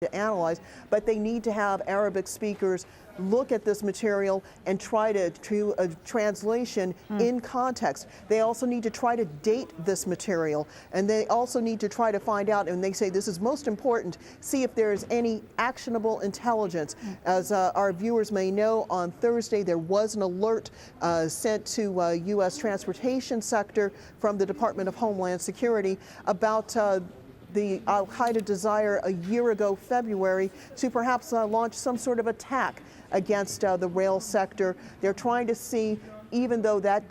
to analyze, but they need to have Arabic speakers look at this material and try to a translation in context. They also need to try to date this material, and they also need to try to find out, and they say this is most important, see if there is any actionable intelligence. As our viewers may know, on Thursday there was an alert sent to U.S. transportation sector from the Department of Homeland Security about the al-Qaeda desire a year ago, February, to perhaps launch some sort of attack against the rail sector. They're trying to see, even though that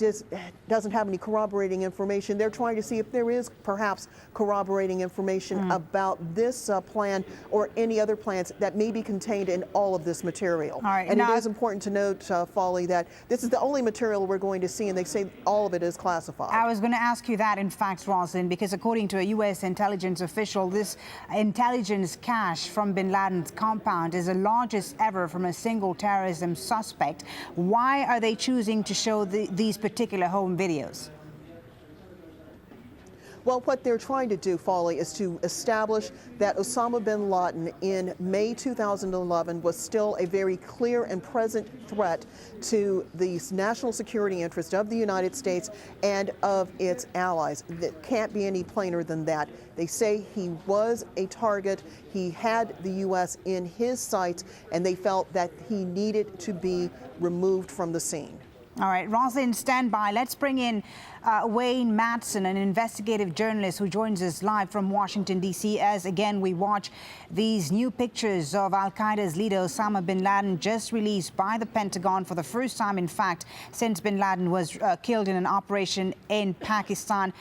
doesn't have any corroborating information, they're trying to see if there is perhaps corroborating information about this plan or any other plans that may be contained in all of this material. All right, and it is important to note, Folly, that this is the only material we're going to see, and they say all of it is classified. I was going to ask you that, in fact, Roslyn, because according to a U.S. intelligence official, this intelligence cache from bin Laden's compound is the largest ever from a single terrorism suspect. Why are they choosing to show these particular home videos? Well, what they're trying to do, Folly, is to establish that Osama bin Laden in May 2011 was still a very clear and present threat to the national security interest of the United States and of its allies. That can't be any plainer than that. They say he was a target. He had the U.S. in his sights, and they felt that he needed to be removed from the scene. All right, Roslyn, stand by. Let's bring in Wayne Madsen, an investigative journalist who joins us live from Washington, D.C. as, again, we watch these new pictures of al-Qaeda's leader Osama bin Laden, just released by the Pentagon for the first time, in fact, since bin Laden was killed in an operation in Pakistan.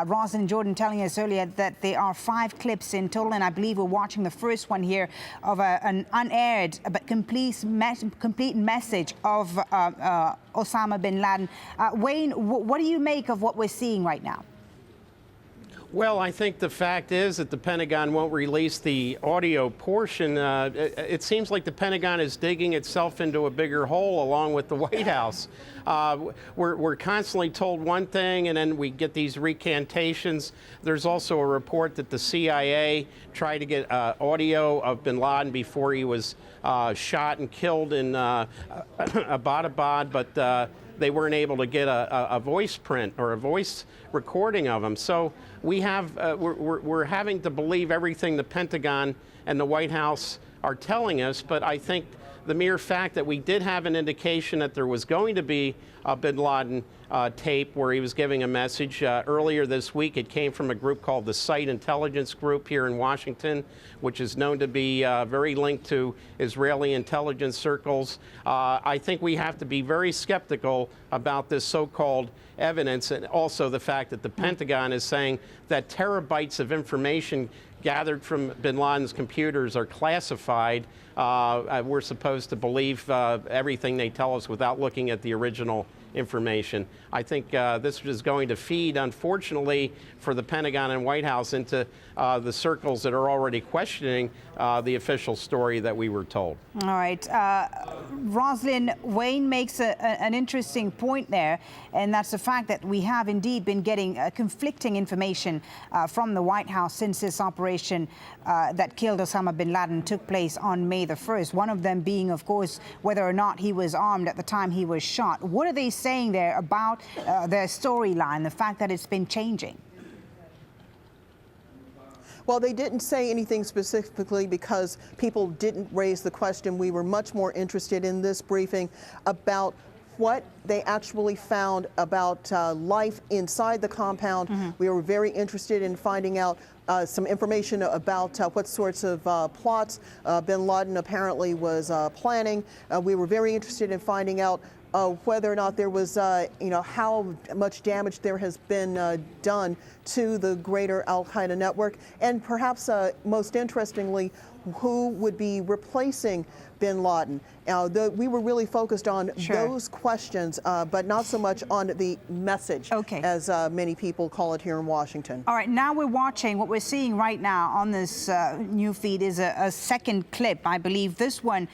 Roslyn Jordan telling us earlier that there are 5 clips in total, and I believe we're watching the first one here of an unaired but complete message of Osama bin Laden. Wayne, what do you make of what we're seeing right now? Well, I think the fact is that the Pentagon won't release the audio portion. It seems like the Pentagon is digging itself into a bigger hole along with the White House. We're constantly told one thing, and then we get these recantations. There's also a report that the CIA tried to get audio of bin Laden before he was shot and killed in Abbottabad, but they weren't able to get a voice print or a voice recording of him. So we're having to believe everything the Pentagon and the White House are telling us, but I think the mere fact that we did have an indication that there was going to be a bin Laden tape where he was giving a message. Earlier this week, it came from a group called the Site Intelligence Group here in Washington, which is known to be very linked to Israeli intelligence circles. I think we have to be very skeptical about this so-called evidence, and also the fact that the Pentagon is saying that terabytes of information gathered from bin Laden's computers are classified. We're supposed to believe everything they tell us without looking at the original information. I think this is going to feed, unfortunately, for the Pentagon and White House into the circles that are already questioning the official story that we were told. All right. Roslyn, Wayne makes an interesting point there, and that's the fact that we have indeed been getting conflicting information from the White House since this operation that killed Osama bin Laden took place on May the 1st. One of them being, of course, whether or not he was armed at the time he was shot. What are they saying there about their storyline, the fact that it's been changing? Well, they didn't say anything specifically because people didn't raise the question. We were much more interested in this briefing about what they actually found about life inside the compound. We were very interested in finding out some information about what sorts of plots bin Laden apparently was planning. We were very interested in finding out whether or not there was, how much damage there has been done to the greater al-Qaeda network, and perhaps most interestingly, who would be replacing bin Laden. We were really focused on those questions, but not so much on the message, as many people call it here in Washington. All right, now we're watching, what we're seeing right now on this new feed is a second clip. I believe this one